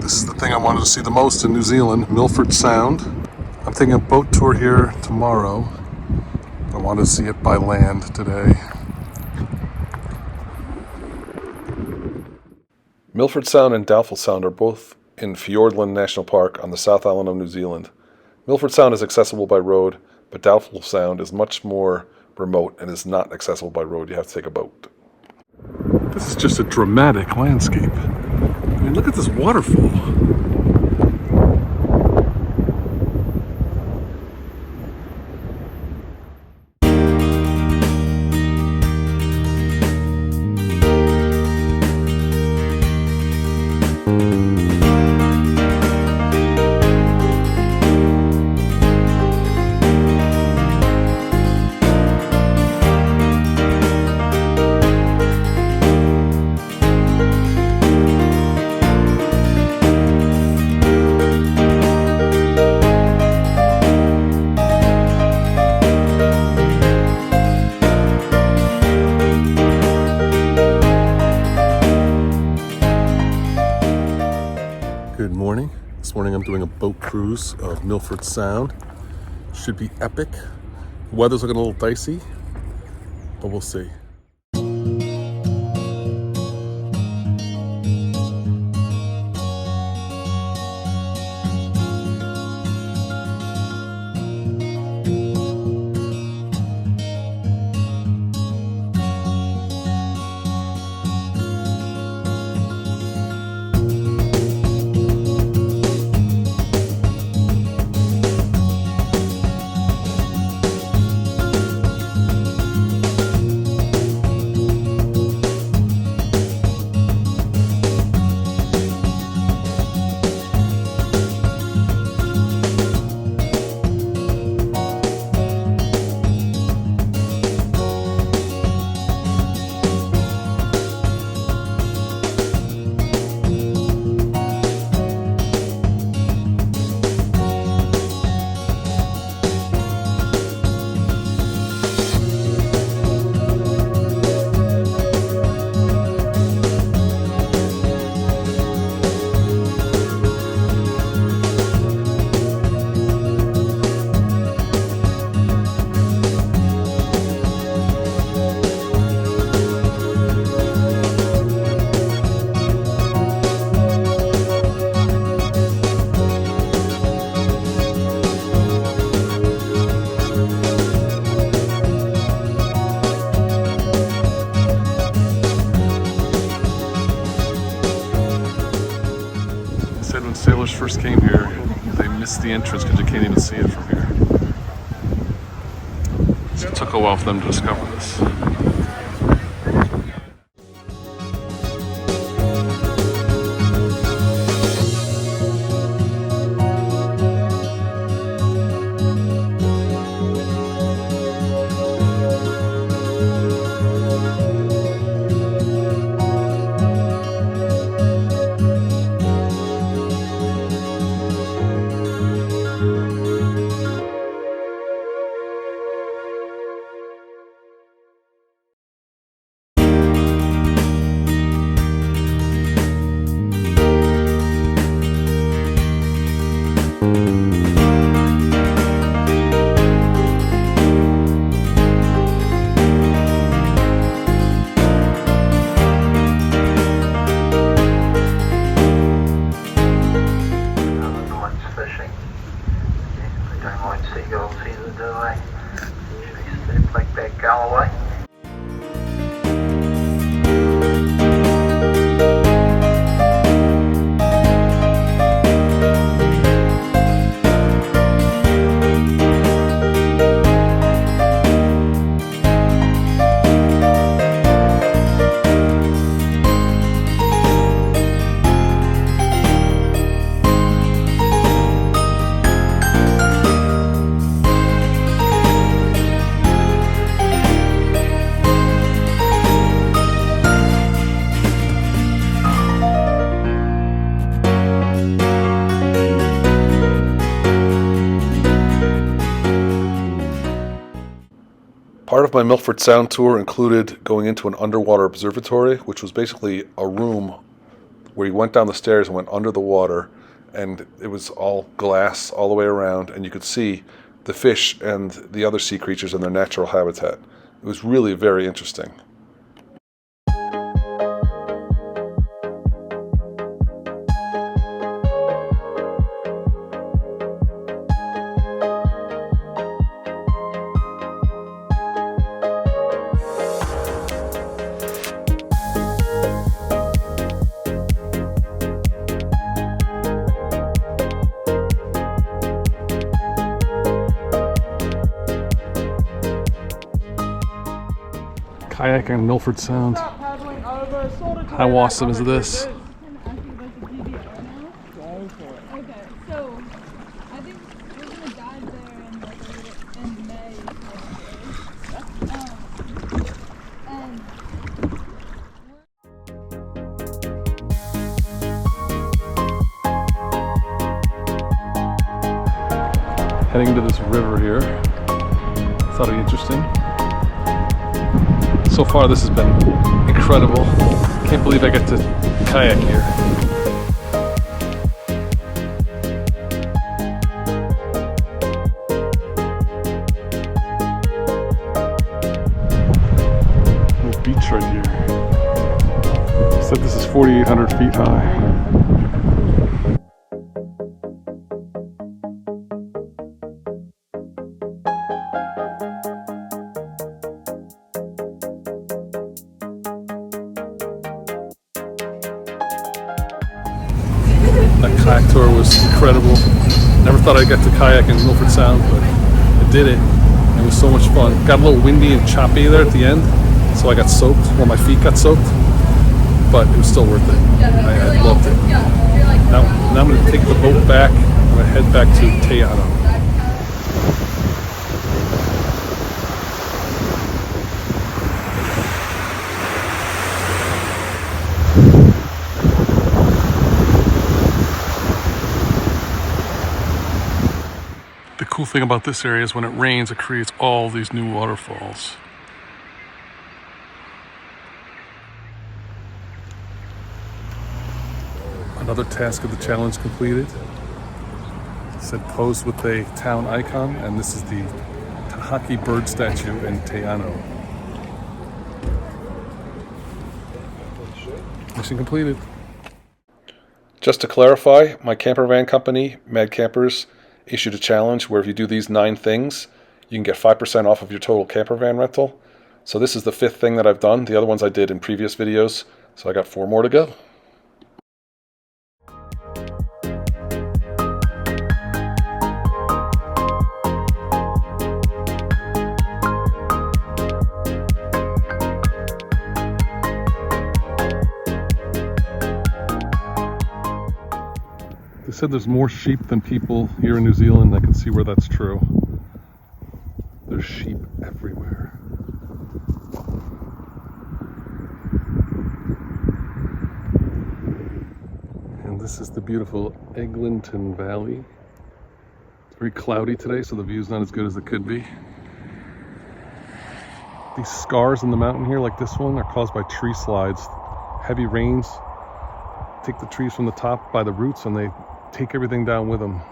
This is the thing I wanted to see the most in New Zealand, Milford Sound. I'm thinking a boat tour here tomorrow. I wanted to see it by land today. Milford Sound and Doubtful Sound are both in Fiordland National Park on the South Island of New Zealand. Milford Sound is accessible by road, but Doubtful Sound is much more remote and is not accessible by road. You have to take a boat. This is just a dramatic landscape. I mean, look at this waterfall. Good morning. This morning I'm doing a boat cruise of Milford Sound. Should be epic. The weather's looking a little dicey, but we'll see. Said when sailors first came here, they missed the entrance because you can't even see it from here. So it took a while for them to discover this. Seagulls either, do they? Usually they like that Galloway. Part of my Milford Sound tour included going into an underwater observatory, which was basically a room where you went down the stairs and went under the water, and it was all glass all the way around, and you could see the fish and the other sea creatures in their natural habitat. It was really very interesting. Kayak in Milford Sound. How awesome is this? Okay, so I think we're gonna dive there in May. And Heading to this river here. Thought it'd be interesting. So far this has been incredible. Can't believe I get to kayak here. Little beach right here. Said this is 4,800 feet high. That kayak tour was incredible. Never thought I'd get to kayak in Milford Sound, but I did it. It was so much fun. Got a little windy and choppy there at the end, so I got soaked. Well, my feet got soaked, but it was still worth it. I loved it. Now I'm going to take the boat back. I'm going to head back to Tejano. The cool thing about this area is when it rains, it creates all these new waterfalls. Another task of the challenge completed. It said pose with a town icon, and this is the Tahaki bird statue in Tejano. Mission completed. Just to clarify, my camper van company, Mad Campers, issued a challenge where if you do these 9 things, you can get 5% off of your total camper van rental. So this is the 5th thing that I've done. The other ones I did in previous videos, so I got 4 more to go. They said there's more sheep than people here in New Zealand. I can see where that's true. There's sheep everywhere. And this is the beautiful Eglinton Valley. It's very cloudy today, so the view's not as good as it could be. These scars in the mountain here, like this one, are caused by tree slides. Heavy rains take the trees from the top by the roots and they take everything down with them.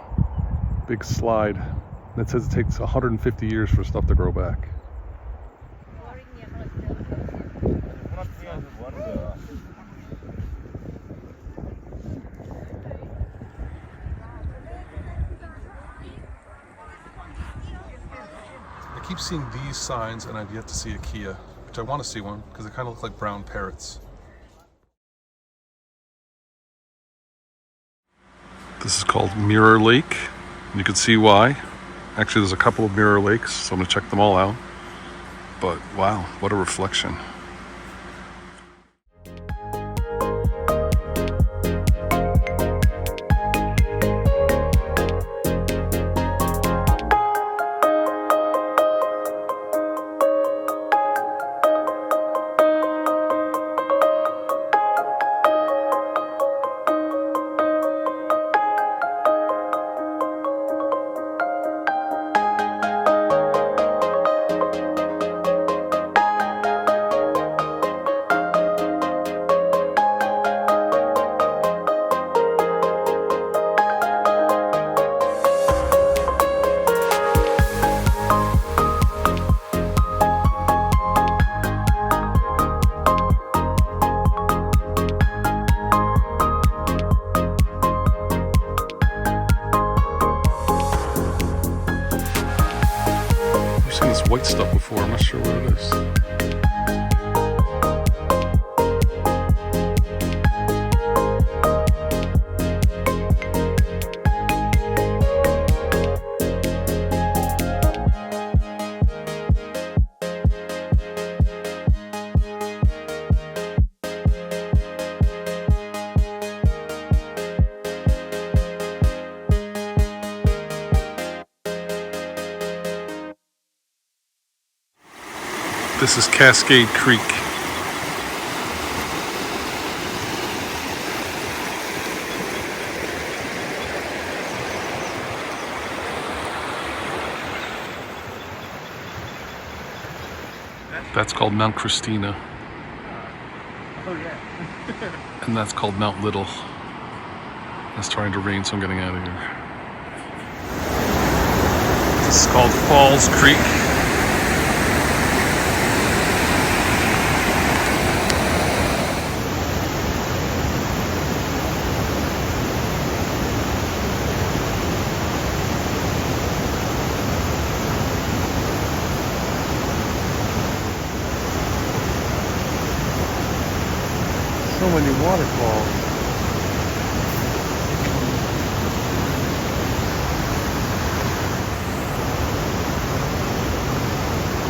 Big slide. And it says it takes 150 years for stuff to grow back. I keep seeing these signs and I've yet to see a Kia, which I want to see one because they kind of look like brown parrots. This is called Mirror Lake, and you can see why. Actually, there's a couple of mirror lakes, so I'm gonna check them all out. But wow, what a reflection. white stuff before. I'm not sure what it is. This is Cascade Creek. That's called Mount Christina. Oh, yeah. And that's called Mount Little. It's starting to rain, so I'm getting out of here. This is called Falls Creek. So many waterfalls.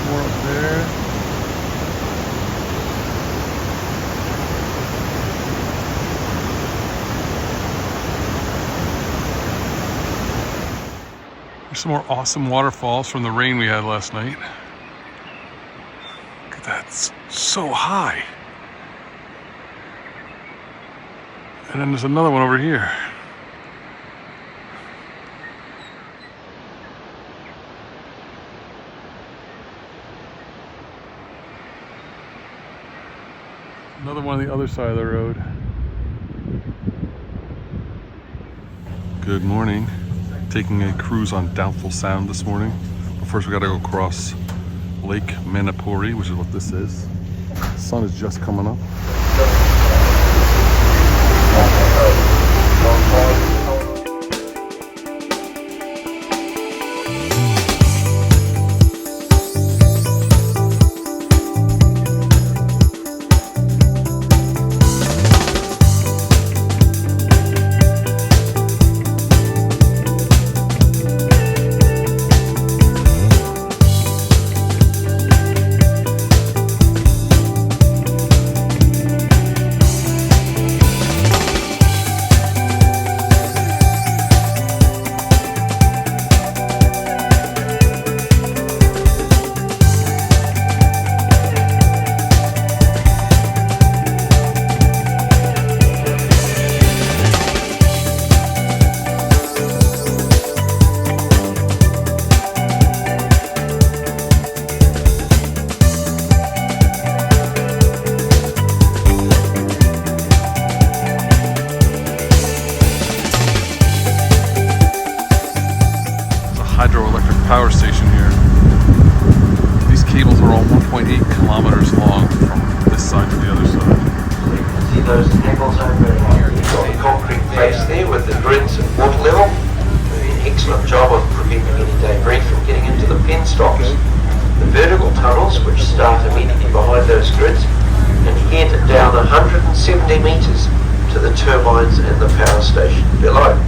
More up there. There's some more awesome waterfalls from the rain we had last night. Look at that, it's so high. And then there's another one over here. Another one on the other side of the road. Good morning. Taking a cruise on Doubtful Sound this morning. But first we gotta go across Lake Manipuri, which is what this is. The sun is just coming up. Hydroelectric power station here. These cables are all 1.8 kilometers long from this side to the other side. So you can see those cables over here. You've got the concrete face there with the grids at water level. Doing an excellent job of preventing any debris from getting into the penstocks. The vertical tunnels, which start immediately behind those grids, and head down 170 metres to the turbines and the power station below.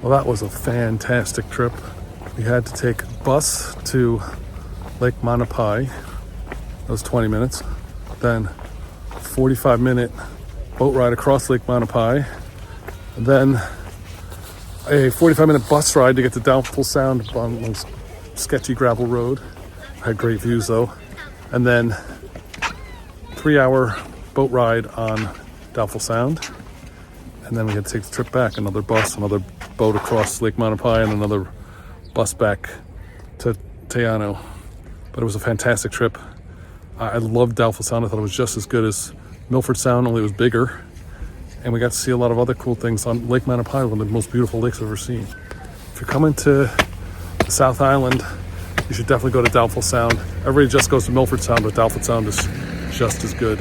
Well, that was a fantastic trip. We had to take a bus to Lake Manapai. That was 20 minutes. Then a 45-minute boat ride across Lake Manapai. And then a 45-minute bus ride to get to Doubtful Sound on this sketchy gravel road. Had great views though. And then 3-hour boat ride on Doubtful Sound. And then we had to take the trip back. Another bus, another boat across Lake Manapai, and another bus back to Teano. But it was a fantastic trip. I loved Doubtful Sound. I thought it was just as good as Milford Sound, only it was bigger. And we got to see a lot of other cool things on Lake Manapai, one of the most beautiful lakes I've ever seen. If you're coming to the South Island, you should definitely go to Doubtful Sound. Everybody just goes to Milford Sound, but Doubtful Sound is just as good.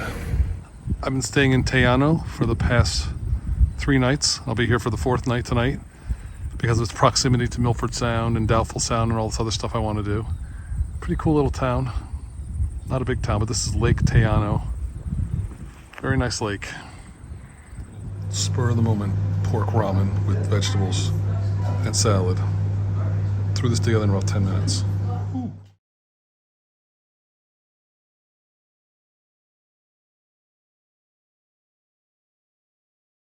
I've been staying in Teano for the past 3 nights. I'll be here for the 4th night tonight because of its proximity to Milford Sound and Doubtful Sound and all this other stuff I want to do. Pretty cool little town. Not a big town, but this is Lake Teano. Very nice lake. Spur of the moment pork ramen with vegetables and salad. Threw this together in about 10 minutes.